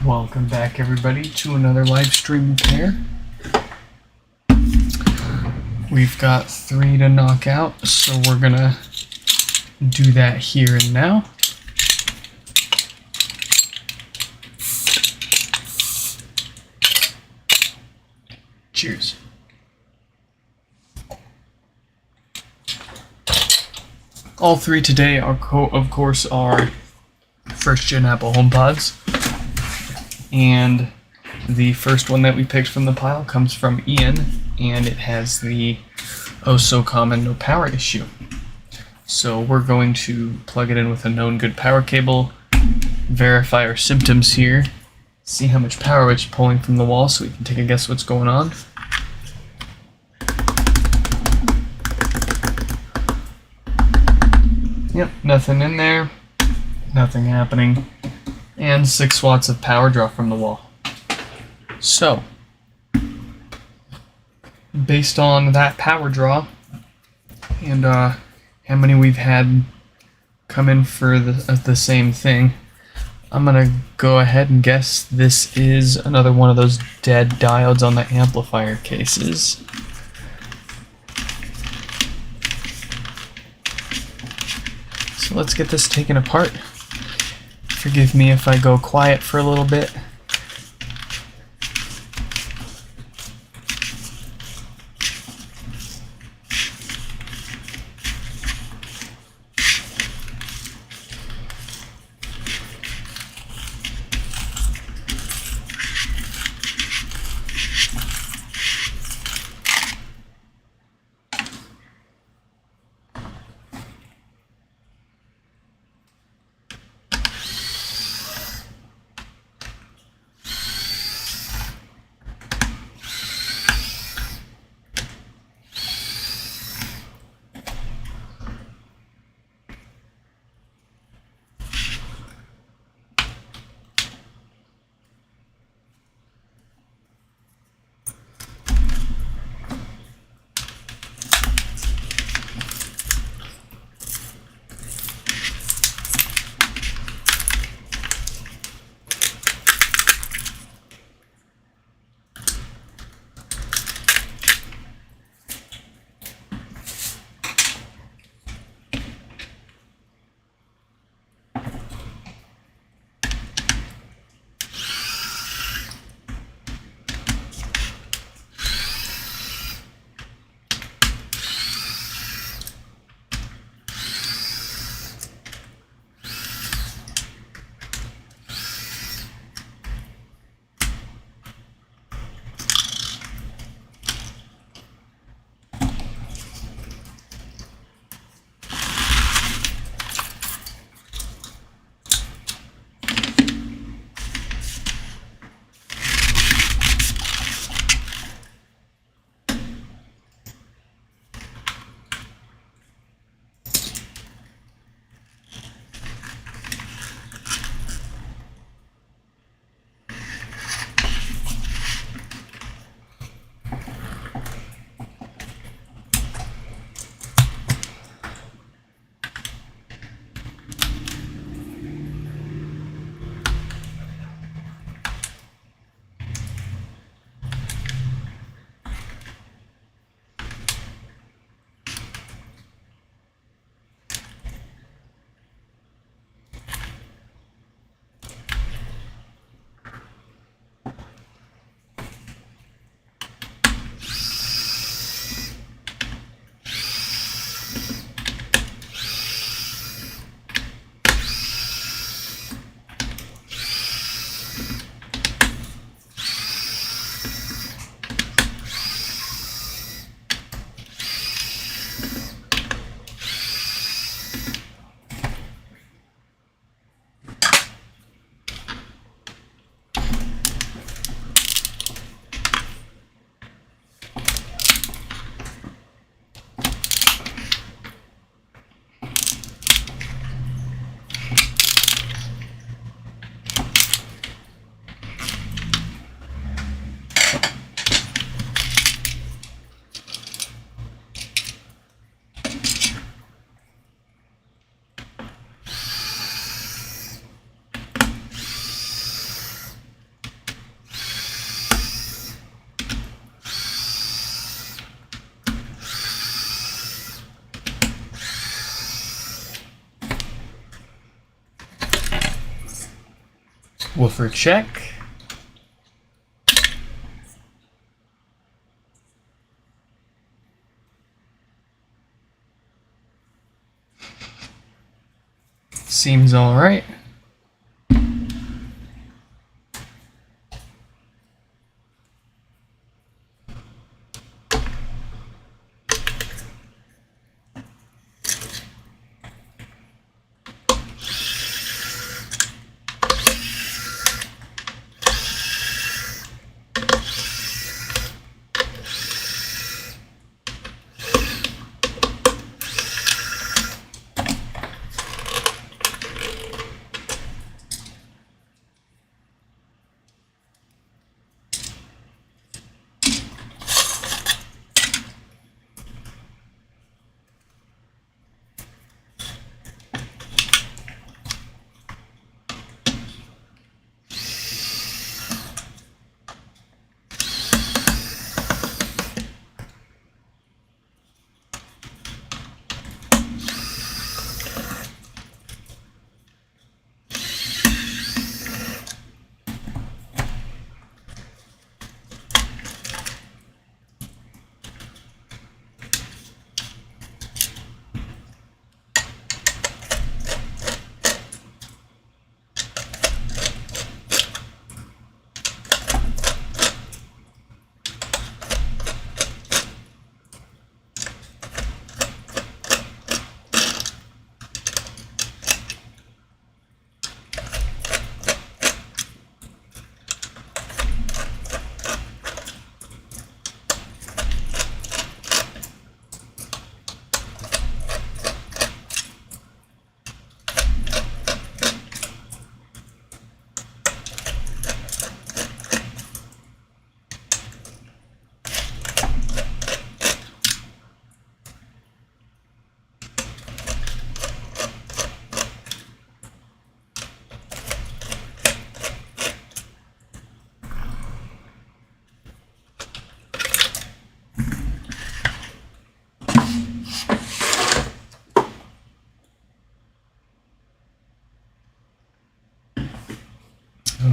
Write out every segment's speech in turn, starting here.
Welcome back, everybody, to another live stream repair. We've got 3 to knock out, so we're gonna do that here and now. Cheers. All 3 today are, of course, are first-gen Apple HomePods. And the first one that we picked from the pile comes from Ian, and it has the oh so common no power issue. So we're going to plug it in with a known good power cable, verify our symptoms here, see how much power it's pulling from the wall so we can take a guess what's going on. Yep, nothing in there, nothing happening, and 6 watts of power draw from the wall. So, based on that power draw and how many we've had come in for the same thing, I'm gonna go ahead and guess this is another one of those dead diodes on the amplifier cases. So let's get this taken apart. Forgive me if I go quiet for a little bit. Woofer check. Seems all right.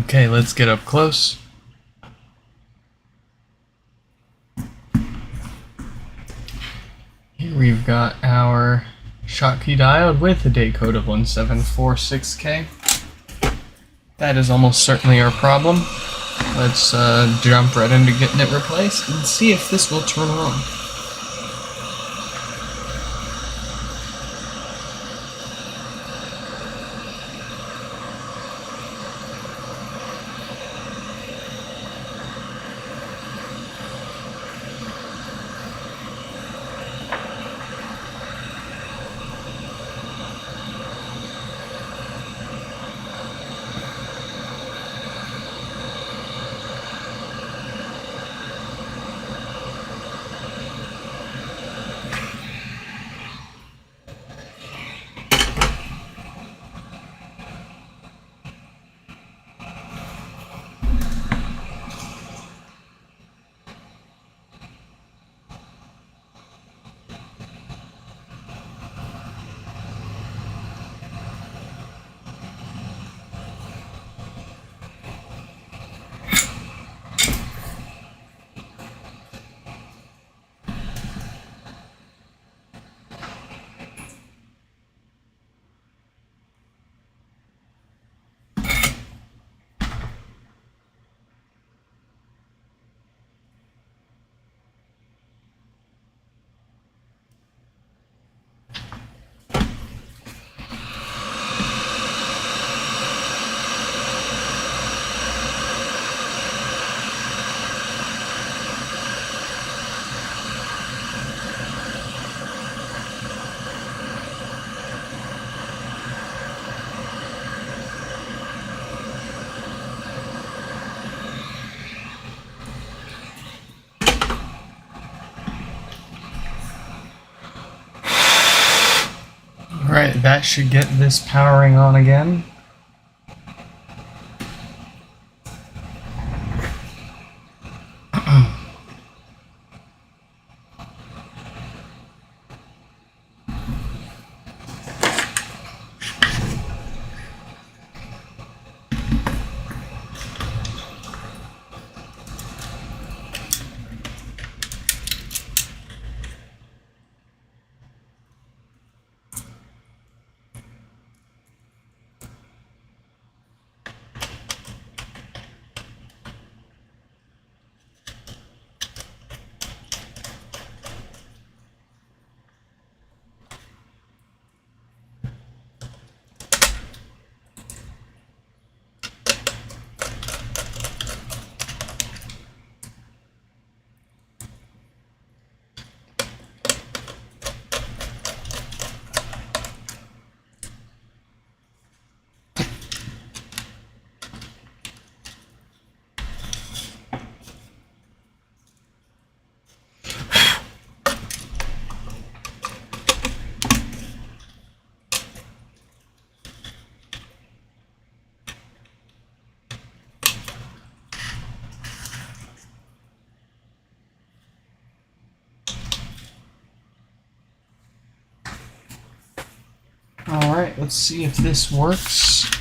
Okay, let's get up close. Here we've got our Schottky diode with a date code of 1746K. That is almost certainly our problem. Let's jump right into getting it replaced and see if this will turn on. Alright, that should get this powering on again. Alright, let's see if this works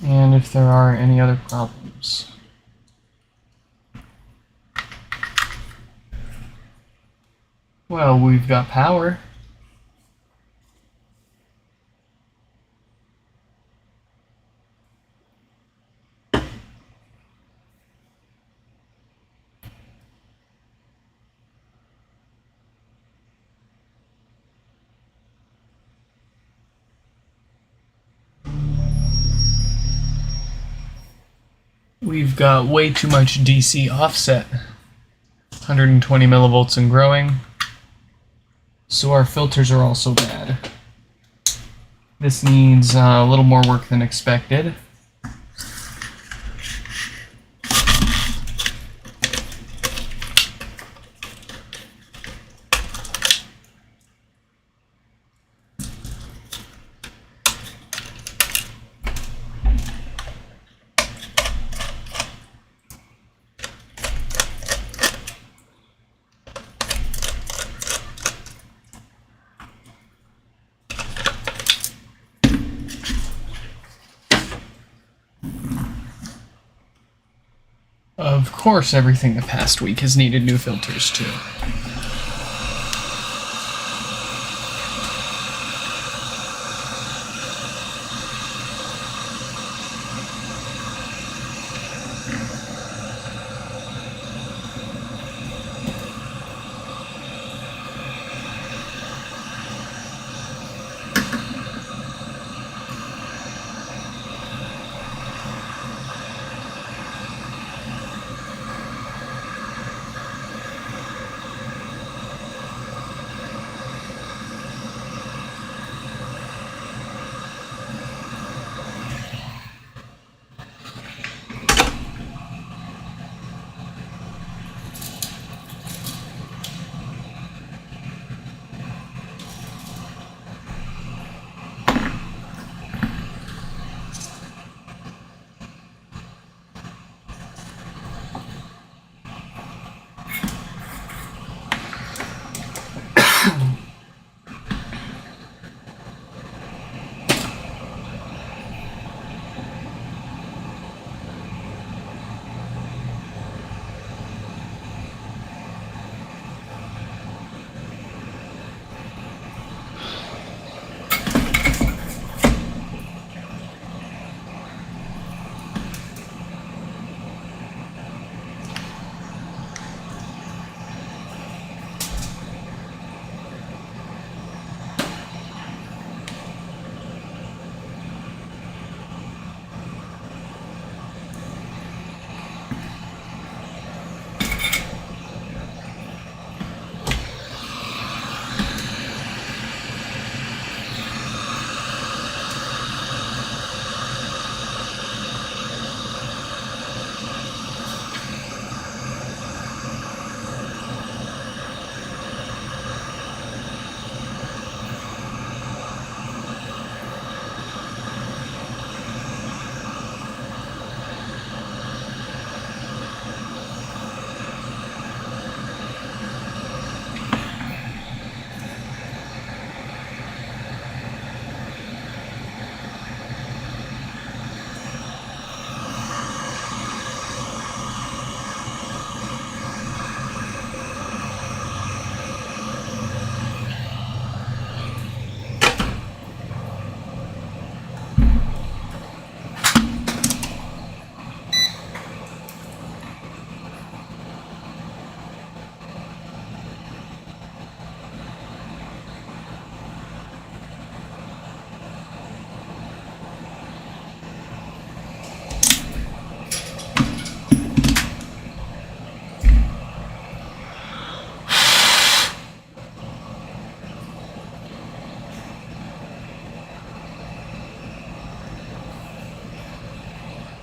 and if there are any other problems. Well, we've got power. We've got way too much DC offset, 120 millivolts and growing, so our filters are also bad. This needs a little more work than expected. Of course, everything the past week has needed new filters too.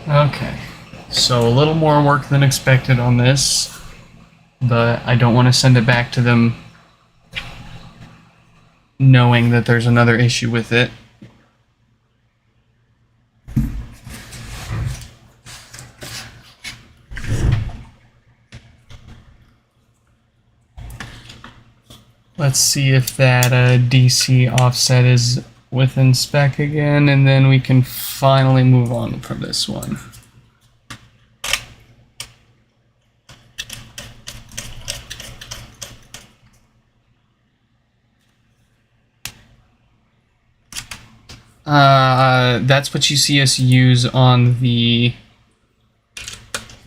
Okay, so a little more work than expected on this, but I don't want to send it back to them knowing that there's another issue with it. Let's see if that DC offset is within spec again, and then we can finally move on from this one. That's what you see us use on the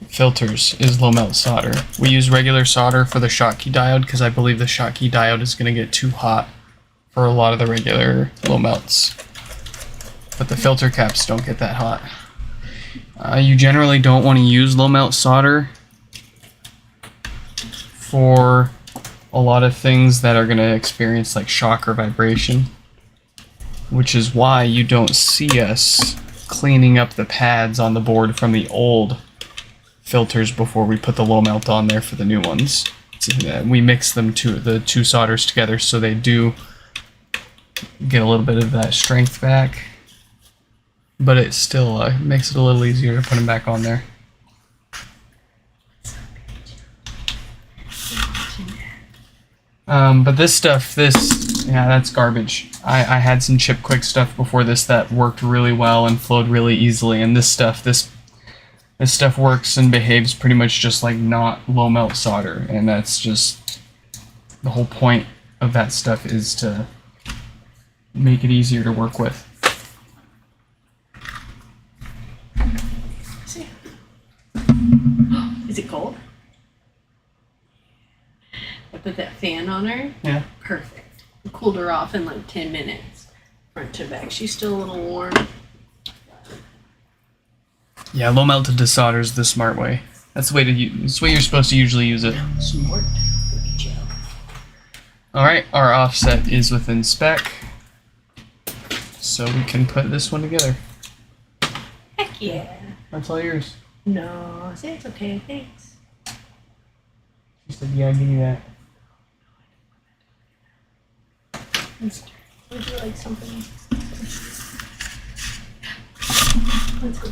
filters, is low melt solder. We use regular solder for the Schottky diode because I believe the Schottky diode is going to get too hot for a lot of the regular low melts. But the filter caps don't get that hot. You generally don't want to use low melt solder for a lot of things that are going to experience like shock or vibration, which is why you don't see us cleaning up the pads on the board from the old filters before we put the low melt on there for the new ones. We mix them the two solders together so they do get a little bit of that strength back, but it still makes it a little easier to put them back on there. But this stuff, yeah, that's garbage. I had some Chip Quick stuff before this that worked really well and flowed really easily, and this stuff works and behaves pretty much just like not low melt solder, and that's just the whole point of that stuff, is to make it easier to work with. Is it cold? I put that fan on her. Yeah. Perfect. I cooled her off in like 10 minutes. Front to back. She's still a little warm. Yeah, low melted desolder is the smart way. That's the way it's the way you're supposed to usually use it. Smart. Alright, our offset is within spec, so we can put this one together. Heck yeah. That's all yours. No, say it's okay. Thanks. She said, yeah, give me that. Would you like something? Let's go.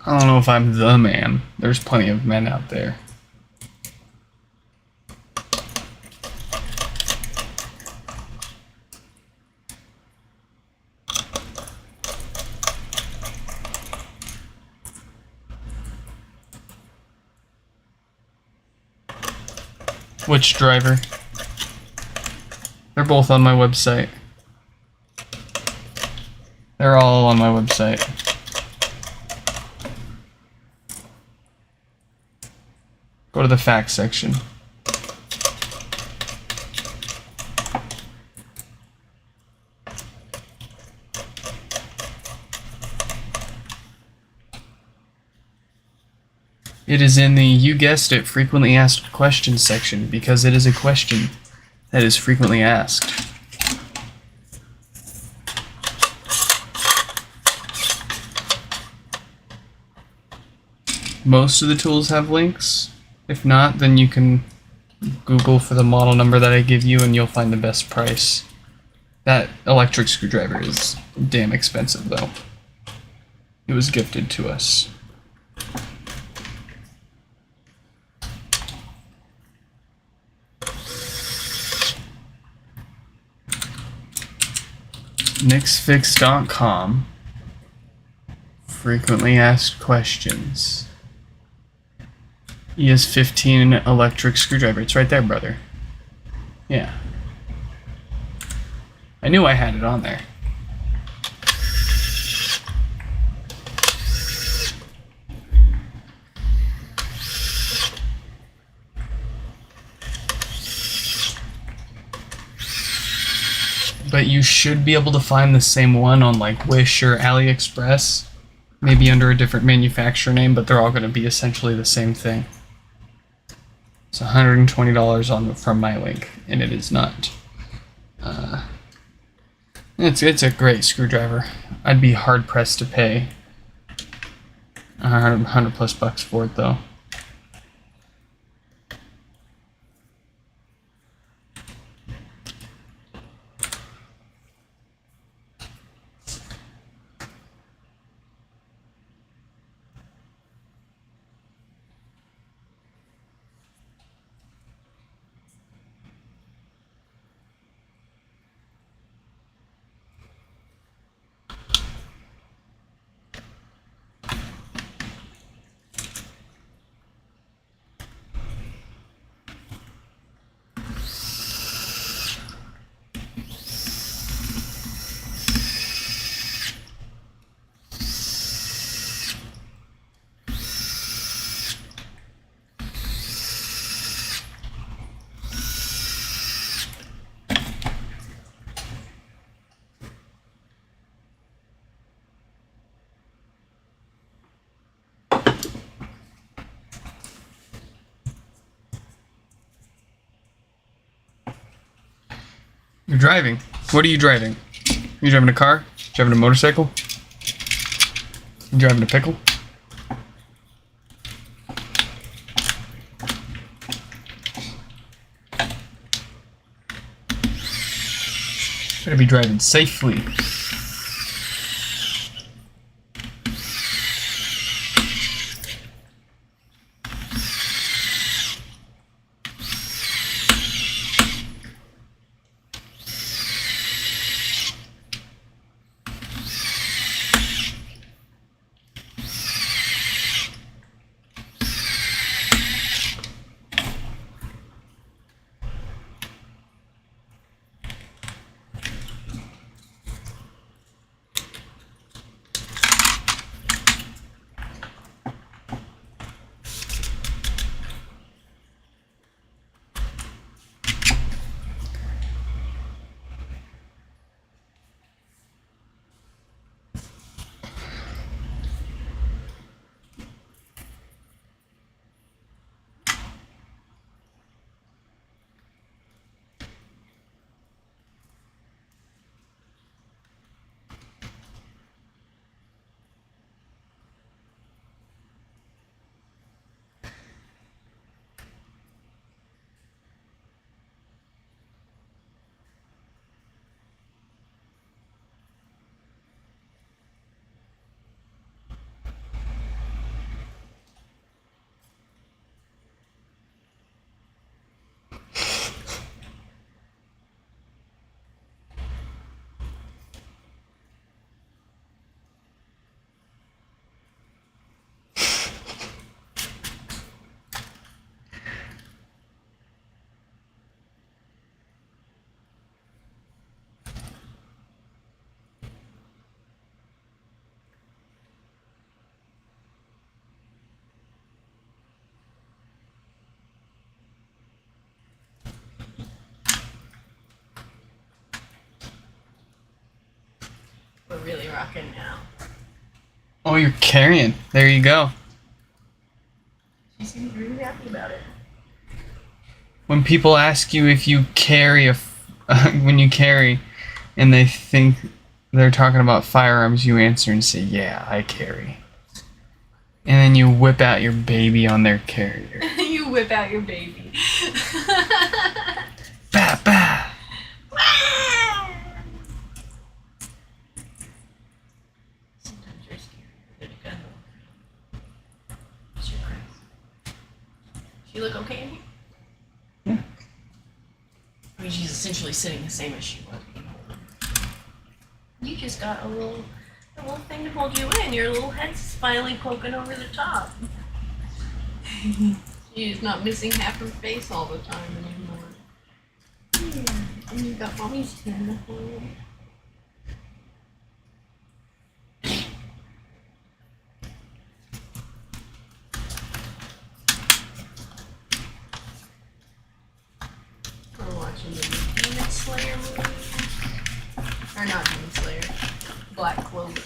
I don't know if I'm the man. There's plenty of men out there. Which driver? They're both on my website. They're all on my website. Go to the facts section. It is in the you guessed it frequently asked questions section because it is a question that is frequently asked. Most of the tools have links. If not, then you can Google for the model number that I give you and you'll find the best price. That electric screwdriver is damn expensive though. It was gifted to us. Nixfix.com. Frequently asked questions. ES15 electric screwdriver. It's right there, brother. Yeah. I knew I had it on there. but you should be able to find the same one on like Wish or AliExpress, maybe under a different manufacturer name, but they're all going to be essentially the same thing. It's $120 from my link, and it is not. It's a great screwdriver. I'd be hard pressed to pay 100 plus bucks for it though. You're driving. What are you driving? Are you driving a car? You driving a motorcycle? You driving a pickle? Better be driving safely. We're really rocking now. Oh, you're carrying. There you go. She seems really happy about it. When people ask you if you carry when you carry, and they think they're talking about firearms, you answer and say, "Yeah, I carry." And then you whip out your baby on their carrier. You whip out your baby. Bah, bah. Sometimes you're scared. You're gonna go. What's your price? She look okay in here? Yeah. I mean, she's essentially sitting the same as she was being older. You just got a little thing to hold you in. Your little head's finally poking over the top. She's not missing half her face all the time anymore. Yeah. And you got mommy's hand to hold. We're watching the Demon Slayer movie. Or not Demon Slayer. Black Clover.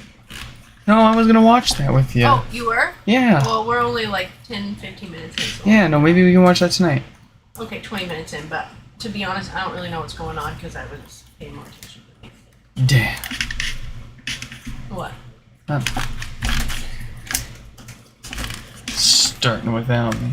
No, I was gonna watch that with you. Oh, you were? Yeah. Well, we're only like 10, 15 minutes in. So Yeah, no, maybe we can watch that tonight. Okay, 20 minutes in, but to be honest, I don't really know what's going on because I was paying more attention to things. Damn. What? Starting without me.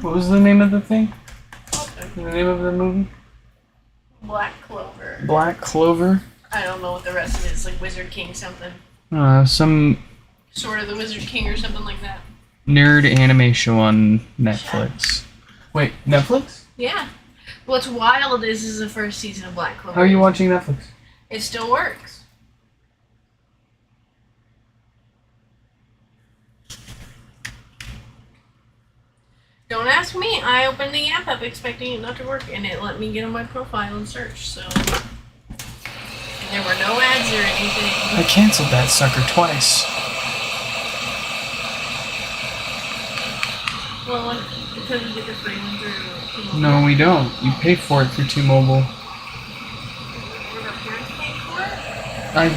What was the name of the thing? The name of the movie? Black Clover. Black Clover? I don't know what the rest of it is, like Wizard King something. Some Sort of the Wizard King or something like that. nerd anime show on Netflix. Wait, Netflix? Yeah. What's wild is this is the first season of Black Clover. How are you watching Netflix? It still works. Don't ask me. I opened the app up expecting it not to work, and it let me get on my profile and search, so... And there were no ads or anything. I canceled that sucker twice. Well, because you get the free one through T-Mobile. No, we don't. You pay for it through T-Mobile. Were our parents paying for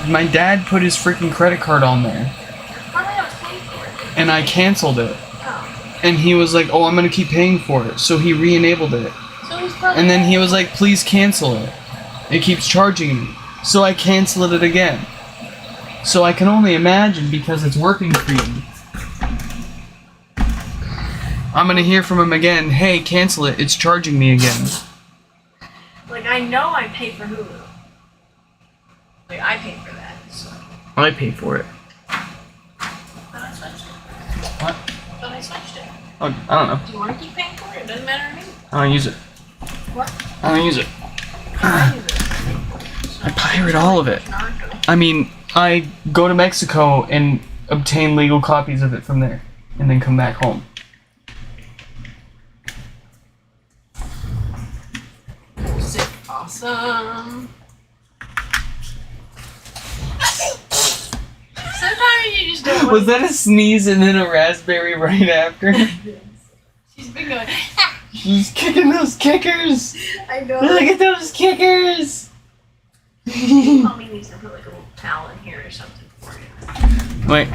it? My dad put his freaking credit card on there, That's probably I was paying for it. and I canceled it. Oh. And he was like, oh, I'm gonna keep paying for it. So he re-enabled it. So he's probably... And then he was like, please cancel it. It keeps charging me. So I canceled it again. So I can only imagine because it's working for you. I'm gonna hear from him again, hey, cancel it, it's charging me again. Like, I know I pay for Hulu. Like, I pay for that, so... I pay for it. But I switched it. What? But I switched it. Oh, I don't know. Do you want to keep paying for it? It doesn't matter to me. I don't use it. What? I don't use it. I use it. I pirate all of it. Naruto. I mean, I go to Mexico and obtain legal copies of it from there, and then come back home. Sick. Awesome. Sometimes you just don't Was that a sneeze and then a raspberry right after? She's been going, She's kicking those kickers! I know. Look at those kickers! Mommy needs to put like a little towel in here or something for you. Wait.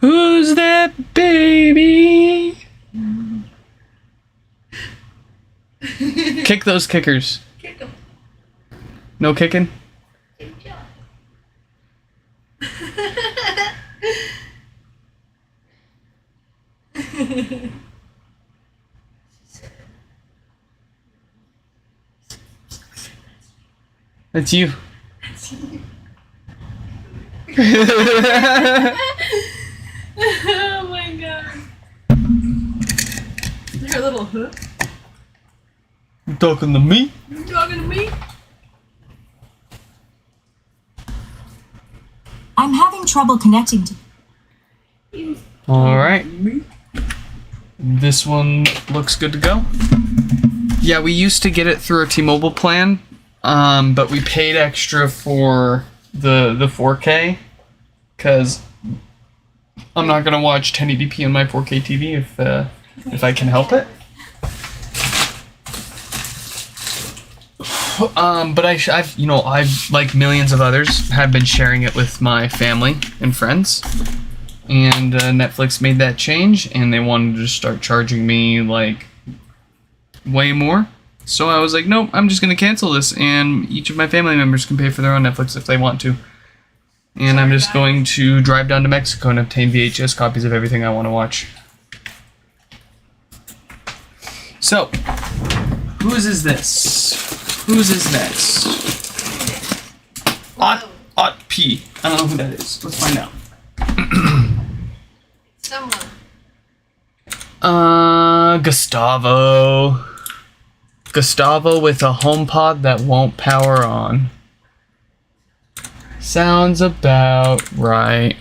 Who's that baby? Kick those kickers. Kick him. No kicking? Good job. That's you. Oh my god. Her little hook. You talking to me? You talking to me? I'm having trouble connecting to... Alright. This one looks good to go. Yeah, we used to get it through a T-Mobile plan, but we paid extra for the 4K, because I'm not going to watch 1080p on my 4K TV if I can help it. But I've like millions of others, have been sharing it with my family and friends. And Netflix made that change, and they wanted to start charging me like way more. So I was like, nope, I'm just gonna cancel this, and each of my family members can pay for their own Netflix if they want to. And I'm just going to drive down to Mexico and obtain VHS copies of everything I want to watch. So, whose is this? Whose is next? Ot P. I don't know who that is. Let's find out. Someone. Gustavo. Gustavo with a HomePod that won't power on. Sounds about right.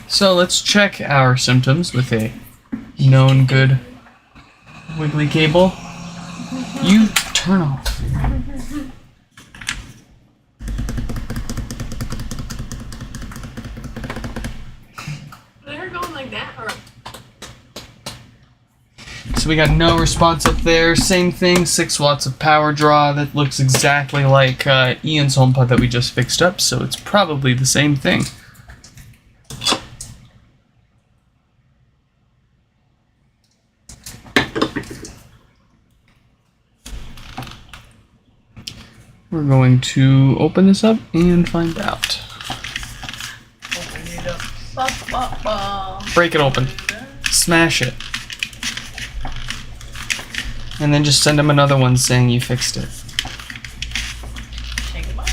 So let's check our symptoms with a known good wiggly cable. You turn off. They're going like that, or So we got no response up there. Same thing, 6 watts of power draw. That looks exactly like Ian's HomePod that we just fixed up, so it's probably the same thing. We're going to open this up and find out. open it up. Ba, ba, ba. Break it open. Smash it. And then just send him another one saying you fixed it. Say goodbye.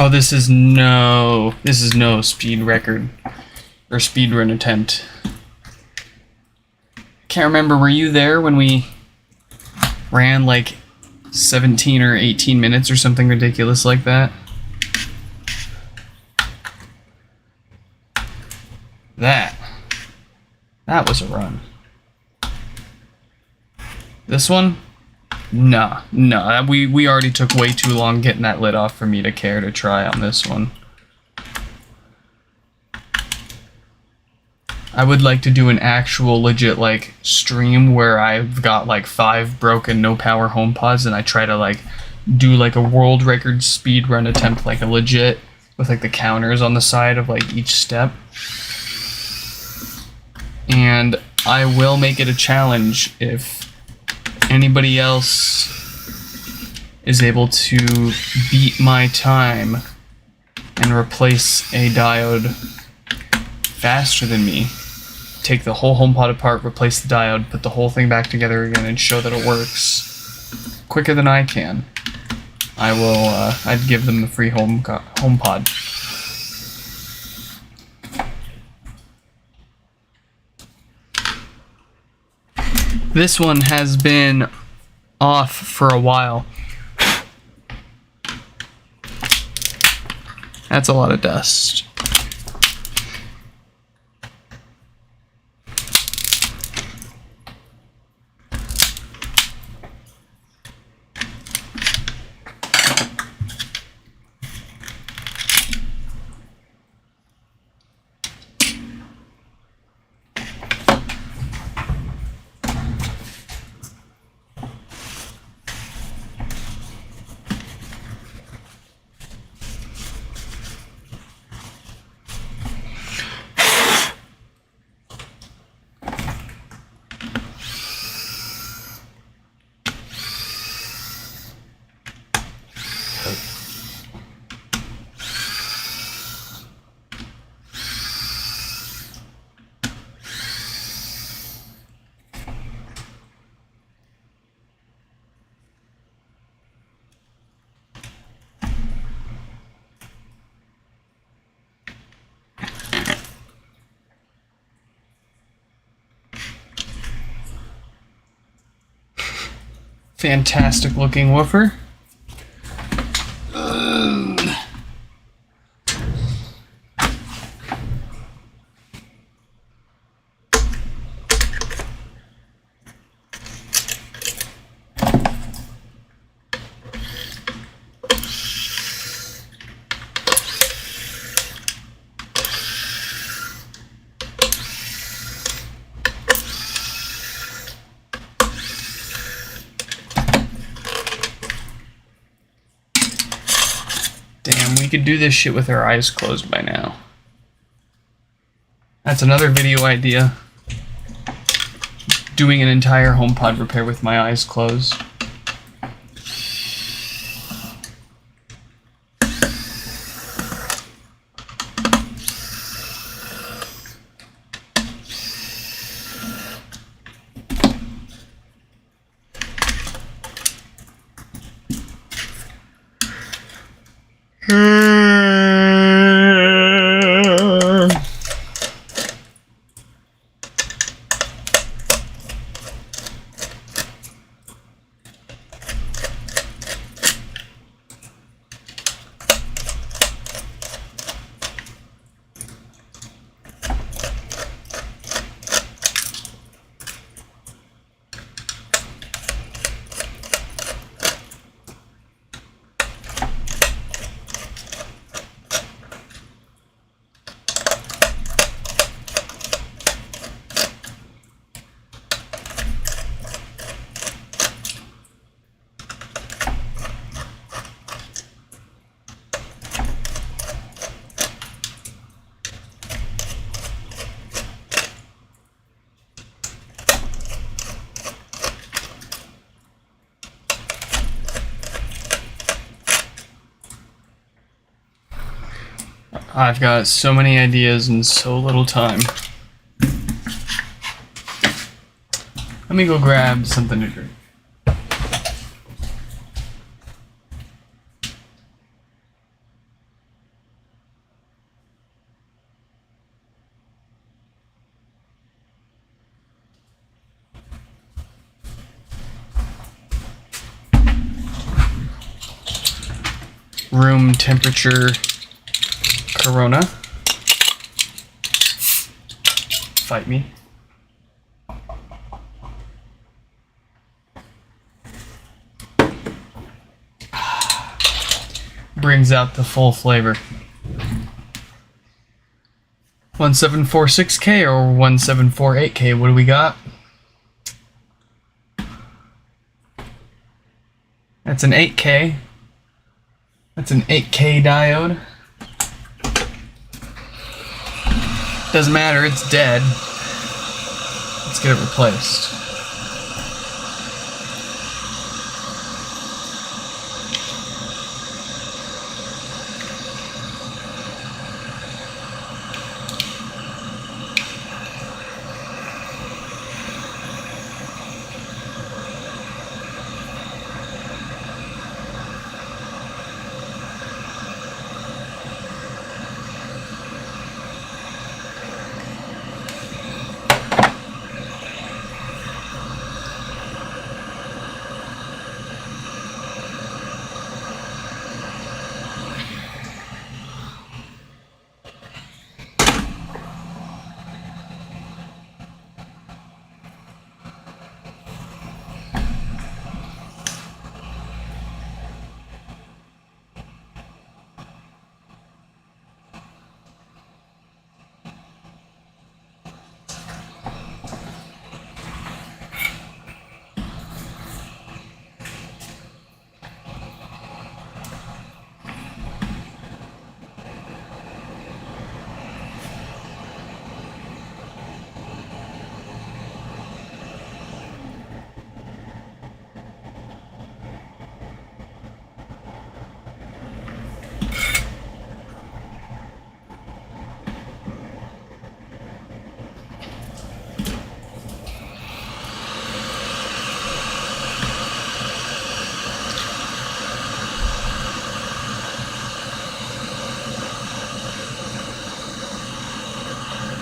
Oh, this is no speed record or speed run attempt. Can't remember, were you there when we ran like 17 or 18 minutes or something ridiculous like that? That was a run. This one? No, we already took way too long getting that lid off for me to care to try on this one. I would like to do an actual legit like stream where I've got like 5 broken no power HomePods and I try to like do like a world record speed run attempt, like a legit with like the counters on the side of like each step. And I will make it a challenge if anybody else is able to beat my time and replace a diode faster than me. Take the whole HomePod apart, replace the diode, put the whole thing back together again, and show that it works quicker than I can. I will. I'd give them the free HomePod. This one has been off for a while. That's a lot of dust. Fantastic looking woofer. Damn, we could do this shit with our eyes closed by now. That's another video idea. Doing an entire HomePod repair with my eyes closed. I've got so many ideas and so little time. Let me go grab something to drink. Room temperature Corona. Fight me. Brings out the full flavor. 1746K or 1748K, what do we got? That's an 8K. That's an 8K diode. Doesn't matter, it's dead. Let's get it replaced.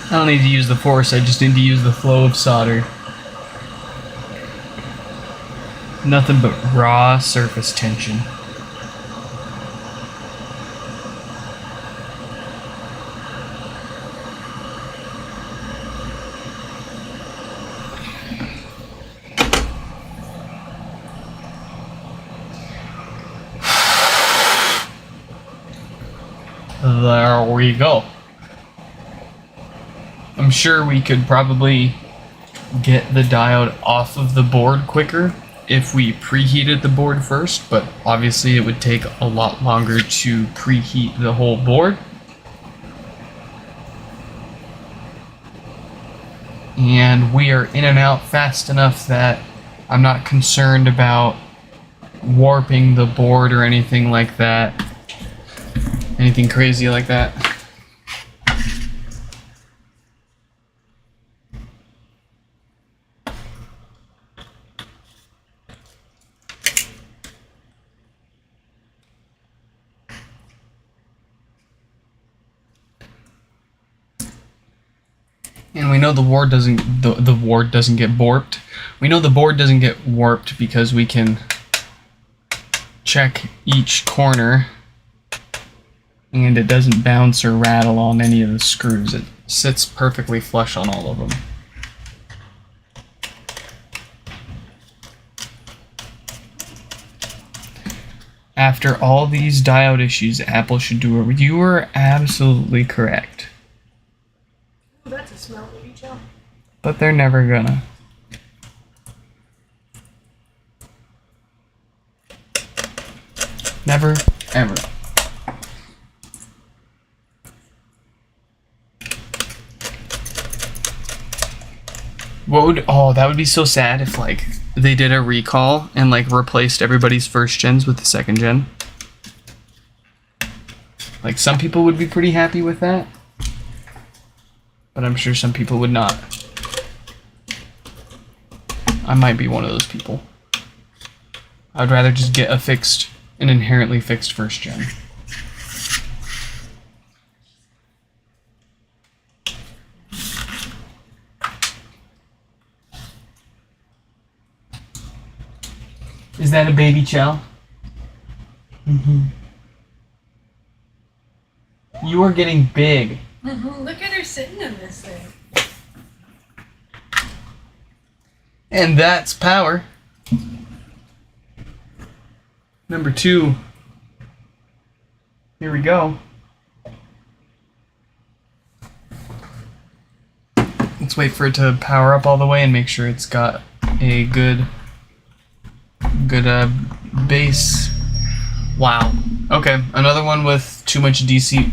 I don't need to use the force, I just need to use the flow of solder. Nothing but raw surface tension. There we go. I'm sure we could probably get the diode off of the board quicker if we preheated the board first, but obviously it would take a lot longer to preheat the whole board. And we are in and out fast enough that I'm not concerned about warping the board or anything like that. Anything crazy like that. And we know the board doesn't get warped. We know the board doesn't get warped because we can check each corner and it doesn't bounce or rattle on any of the screws. It sits perfectly flush on all of them. After all these diode issues, Apple should do a... You were absolutely correct. Ooh, that's a smell, baby Joe. But they're never gonna. Never, ever. What would... Oh, that would be so sad if, like, they did a recall and, like, replaced everybody's first gens with the second gen. Like, some people would be pretty happy with that. But I'm sure some people would not. I might be one of those people. I'd rather just get an inherently fixed first gen. Is that a baby chow? Mm-hmm. You are getting big. Look at her sitting in this thing. And that's power. Number 2. Here we go. Let's wait for it to power up all the way and make sure it's got a good base. Wow. Okay, another one with too much DC.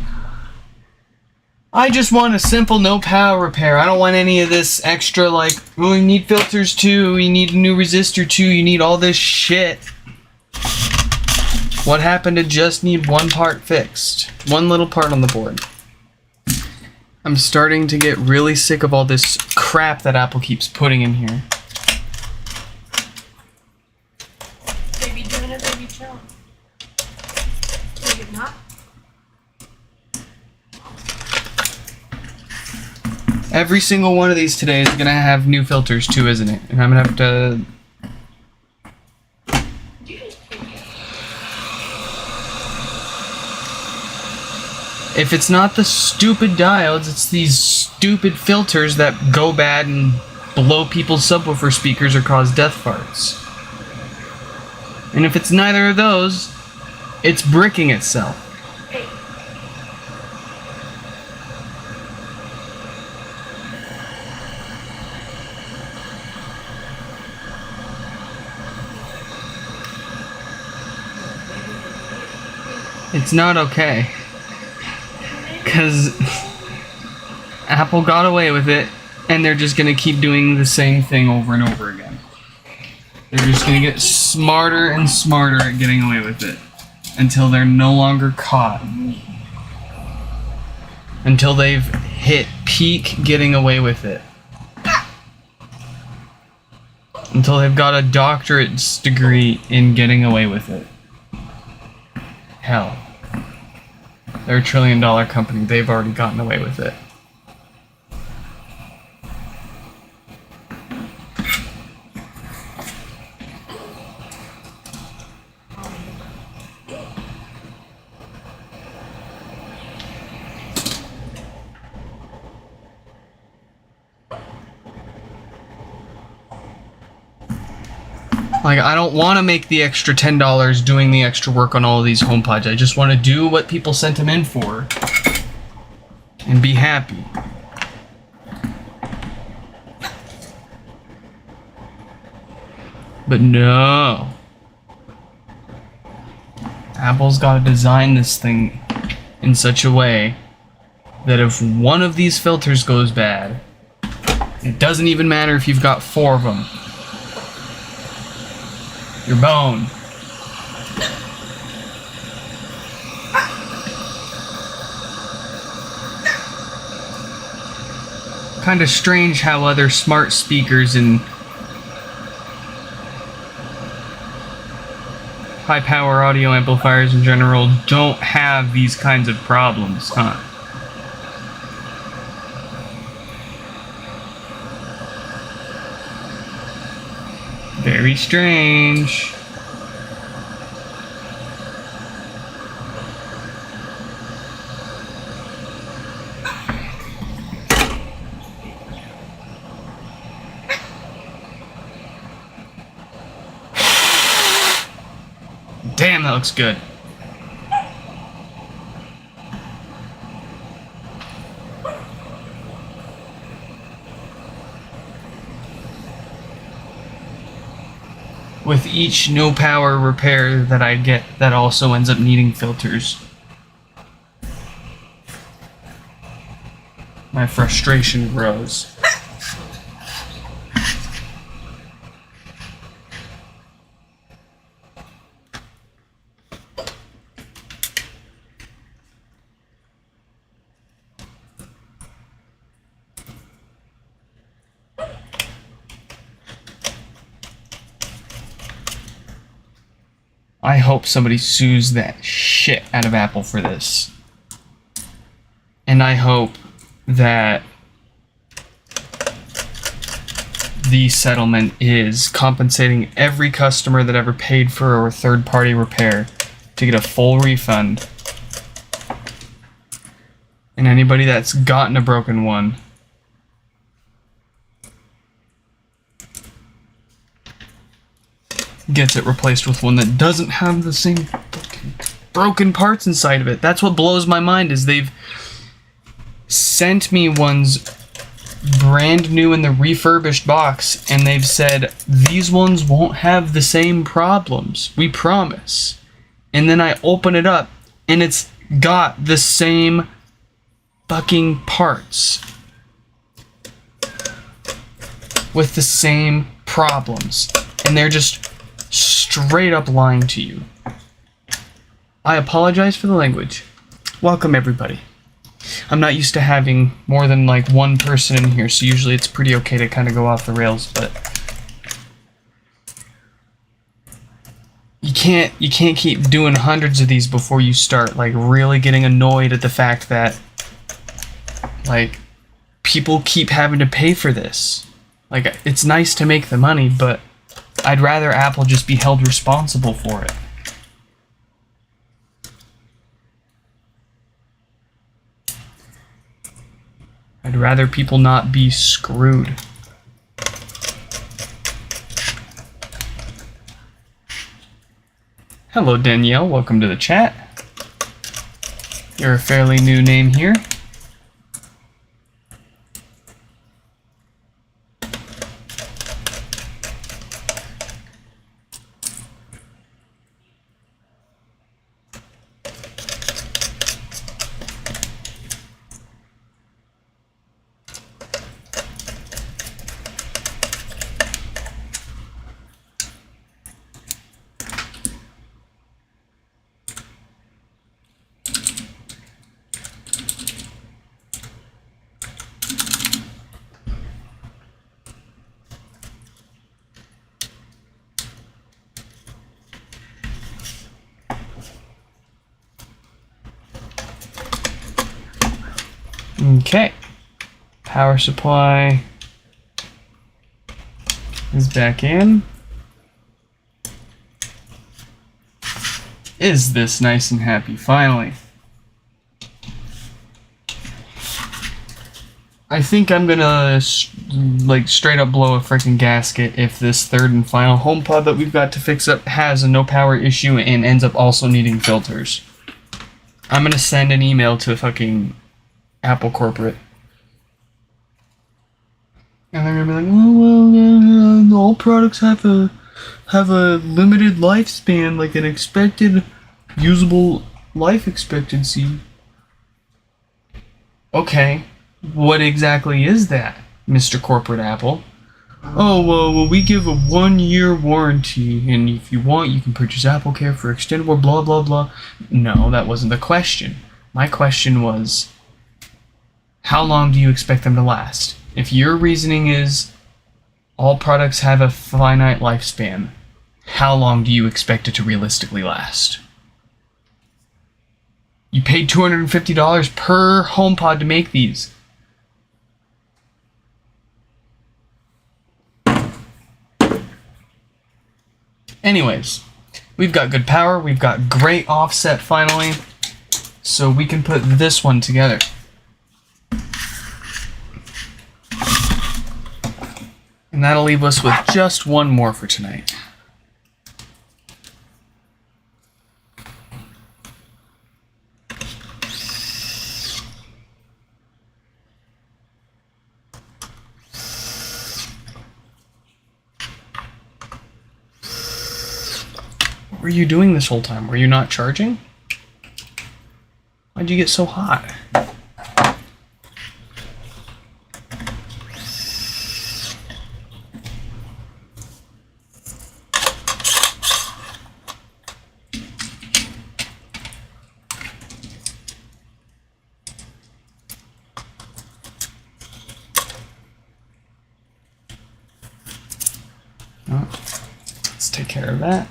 I just want a simple no power repair. I don't want any of this extra like, oh, you need filters too, you need a new resistor too, you need all this shit. What happened to just need one part fixed? One little part on the board. I'm starting to get really sick of all this crap that Apple keeps putting in here. Baby doing it, baby chill. Maybe not. Every single one of these today is gonna have new filters too, isn't it? And I'm gonna have to... If it's not the stupid diodes, it's these stupid filters that go bad and blow people's subwoofer speakers or cause death farts. And if it's neither of those, it's bricking itself. Hey. It's not okay. Because Apple got away with it, and they're just going to keep doing the same thing over and over again. They're just going to get smarter and smarter at getting away with it until they're no longer caught. Until they've hit peak getting away with it. Until they've got a doctorate's degree in getting away with it. Hell. They're a $1 trillion company. They've already gotten away with it. Like, I don't want to make the extra $10 doing the extra work on all of these HomePods. I just want to do what people sent them in for and be happy. But no. Apple's got to design this thing in such a way that if one of these filters goes bad, it doesn't even matter if you've got 4 of them. You're boned. Kind of strange how other smart speakers and high power audio amplifiers in general don't have these kinds of problems, huh? Very strange. Damn, that looks good. With each no power repair that I get, that also ends up needing filters. My frustration grows. I hope somebody sues that shit out of Apple for this. And I hope that the settlement is compensating every customer that ever paid for a third-party repair to get a full refund. And anybody that's gotten a broken one gets it replaced with one that doesn't have the same broken parts inside of it. That's what blows my mind, is they've sent me ones brand new in the refurbished box, and they've said, these ones won't have the same problems, we promise. And then I open it up, and it's got the same fucking parts with the same problems, and they're just straight up lying to you. I apologize for the language. Welcome, everybody. I'm not used to having more than like one person in here, so usually it's pretty okay to kind of go off the rails, but you can't keep doing hundreds of these before you start like really getting annoyed at the fact that like people keep having to pay for this. Like, it's nice to make the money, but I'd rather Apple just be held responsible for it. I'd rather people not be screwed. Hello, Danielle. Welcome to the chat. You're a fairly new name here. Okay, power supply is back in. Is this nice and happy? Finally. I think I'm gonna like straight up blow a freaking gasket if this third and final HomePod that we've got to fix up has a no power issue and ends up also needing filters. I'm gonna send an email to fucking Apple corporate. And they're gonna be like, oh, well, all products have a limited lifespan, like an expected usable life expectancy. Okay, what exactly is that, Mr. Corporate Apple? Oh, well, we give a 1-year warranty, and if you want, you can purchase Apple Care for extendable blah, blah, blah. No, that wasn't the question. My question was, how long do you expect them to last? If your reasoning is all products have a finite lifespan, how long do you expect it to realistically last? You paid $250 per HomePod to make these. Anyways, we've got good power, we've got great offset finally, so we can put this one together. And that'll leave us with just one more for tonight. What were you doing this whole time? Were you not charging? Why'd you get so hot? Let's take care of that.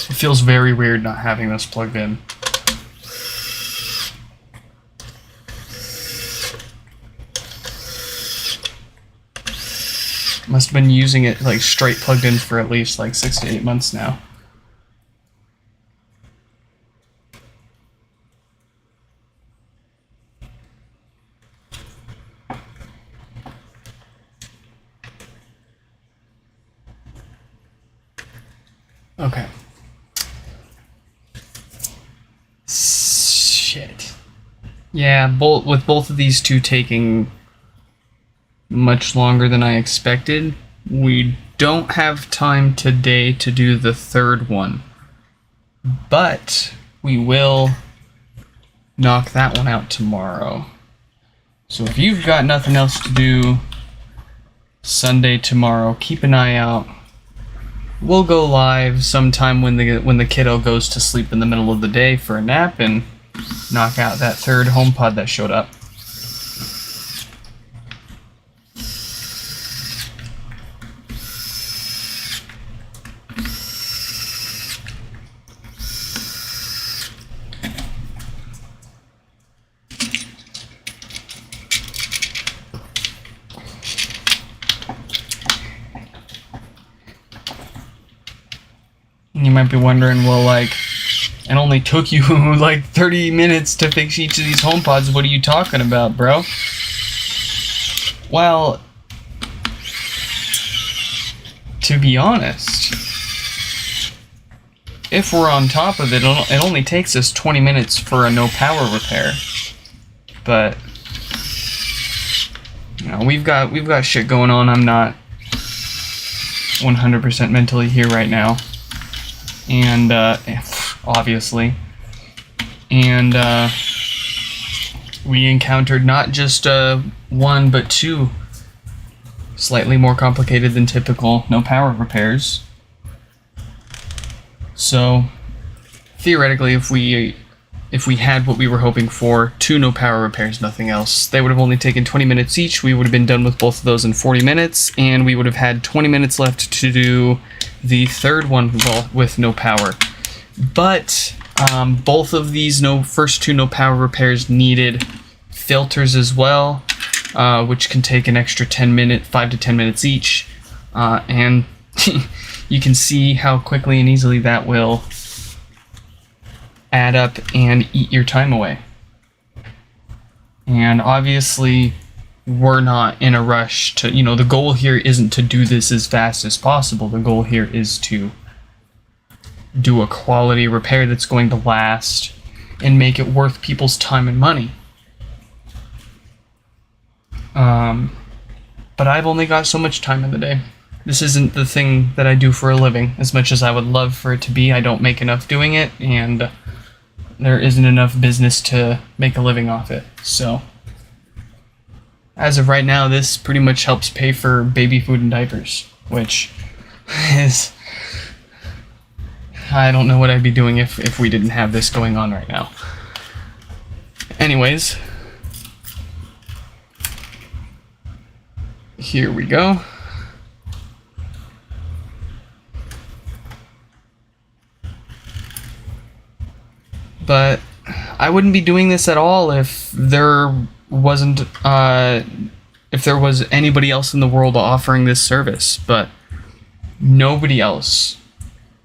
It feels very weird not having this plugged in. Must have been using it like straight plugged in for at least like 6 to 8 months now. Okay. Yeah, with both of these two taking much longer than I expected, we don't have time today to do the third one. But we will knock that one out tomorrow. So if you've got nothing else to do Sunday tomorrow, keep an eye out. We'll go live sometime when the kiddo goes to sleep in the middle of the day for a nap and knock out that third HomePod that showed up. You might be wondering, well, like, it only took you like 30 minutes to fix each of these HomePods. What are you talking about, bro? Well, to be honest, if we're on top of it, it only takes us 20 minutes for a no power repair. But you know, we've got shit going on. I'm not 100% mentally here right now. And obviously, and we encountered not just one but two slightly more complicated than typical no power repairs. So theoretically, if we had what we were hoping for, 2 no power repairs, nothing else, they would have only taken 20 minutes each. We would have been done with both of those in 40 minutes, and we would have had 20 minutes left to do the third one with no power. But both of these first 2 no power repairs needed filters as well, which can take an extra 5 to 10 minutes each, and you can see how quickly and easily that will add up and eat your time away. And obviously, we're not in a rush to, the goal here isn't to do this as fast as possible. The goal here is to do a quality repair that's going to last and make it worth people's time and money. But I've only got so much time in the day. This isn't the thing that I do for a living. As much as I would love for it to be, I don't make enough doing it, and there isn't enough business to make a living off it. So as of right now, this pretty much helps pay for baby food and diapers, which is, I don't know what I'd be doing if we didn't have this going on right now. Anyways, here we go. But I wouldn't be doing this at all if there was anybody else in the world offering this service. But nobody else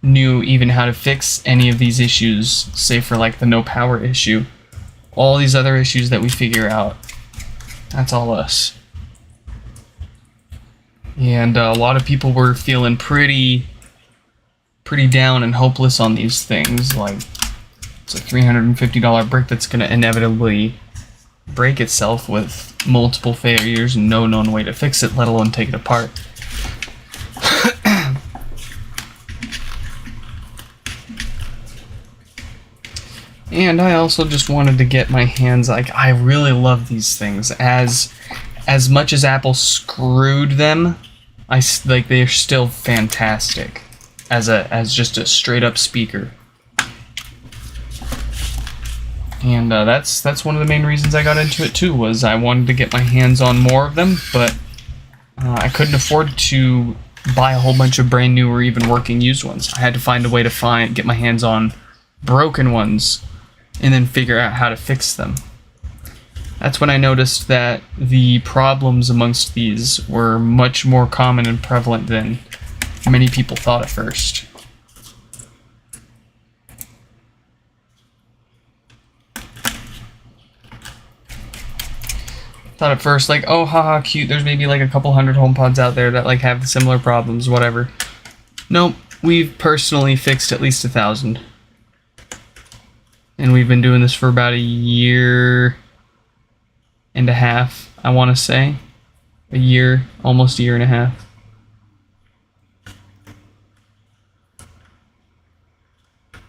knew even how to fix any of these issues, save for like the no power issue. All these other issues that we figure out, that's all us. And a lot of people were feeling pretty down and hopeless on these things. Like, it's a $350 brick that's going to inevitably break itself with multiple failures and no known way to fix it, let alone take it apart. And I also just wanted to get my hands, I really love these things. As much as Apple screwed them, they're still fantastic as just a straight up speaker. And that's one of the main reasons I got into it too, was I wanted to get my hands on more of them, but I couldn't afford to buy a whole bunch of brand new or even working used ones. I had to find a way to get my hands on broken ones and then figure out how to fix them. That's when I noticed that the problems amongst these were much more common and prevalent than many people thought at first. Thought at first, like, oh, haha, cute, there's maybe like a couple hundred HomePods out there that like have similar problems, whatever. Nope, we've personally fixed at least 1,000. And we've been doing this for about a year and a half, I want to say. A year, almost a year and a half.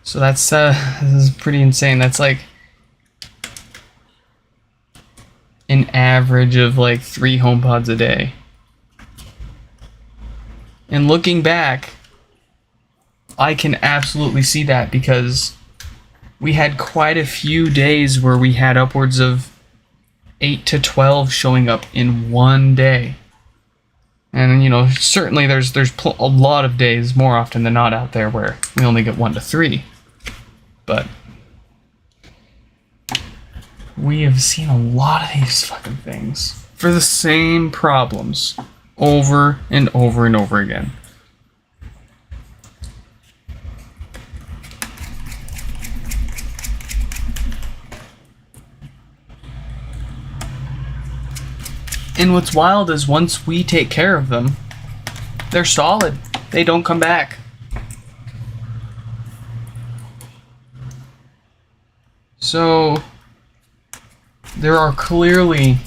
So that's this is pretty insane. That's like an average of like 3 HomePods a day. And looking back, I can absolutely see that, because we had quite a few days where we had upwards of 8 to 12 showing up in one day. And you know, certainly there's a lot of days, more often than not, out there where we only get 1 to 3. But we have seen a lot of these fucking things for the same problems over and over and over again. And what's wild is once we take care of them, they're solid. They don't come back. So there are clearly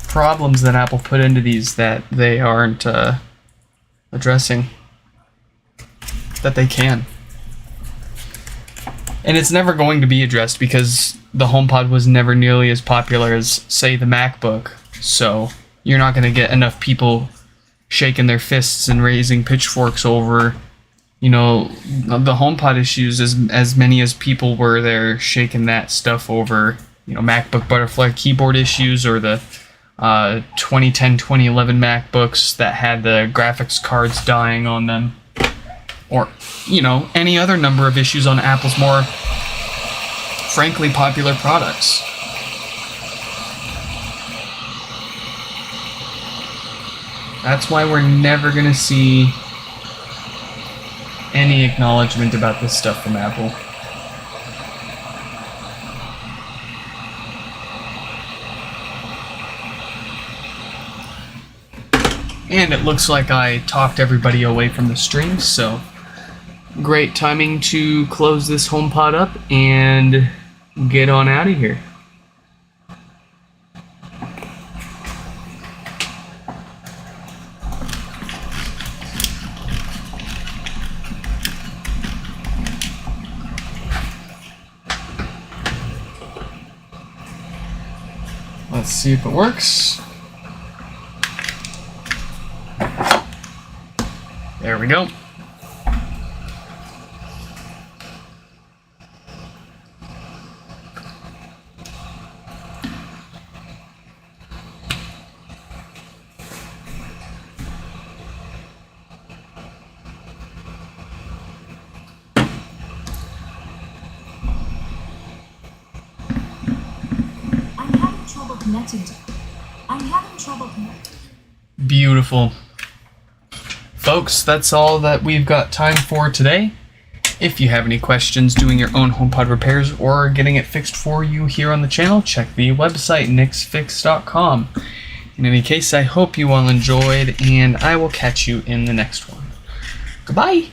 problems that Apple put into these that they aren't addressing, that they can. And it's never going to be addressed because the HomePod was never nearly as popular as, say, the MacBook. So you're not going to get enough people shaking their fists and raising pitchforks over, you know, the HomePod issues as many as people were there shaking that stuff over, you know, MacBook butterfly keyboard issues, or the 2010, 2011 MacBooks that had the graphics cards dying on them, or, you know, any other number of issues on Apple's more, frankly, popular products. That's why we're never going to see any acknowledgement about this stuff from Apple. And it looks like I talked everybody away from the stream, so great timing to close this HomePod up and get on out of here. Let's see if it works. There we go. I'm having trouble connecting. Beautiful. Folks, that's all that we've got time for today. If you have any questions doing your own HomePod repairs or getting it fixed for you here on the channel, check the website, nixfix.com. In any case, I hope you all enjoyed, and I will catch you in the next one. Goodbye!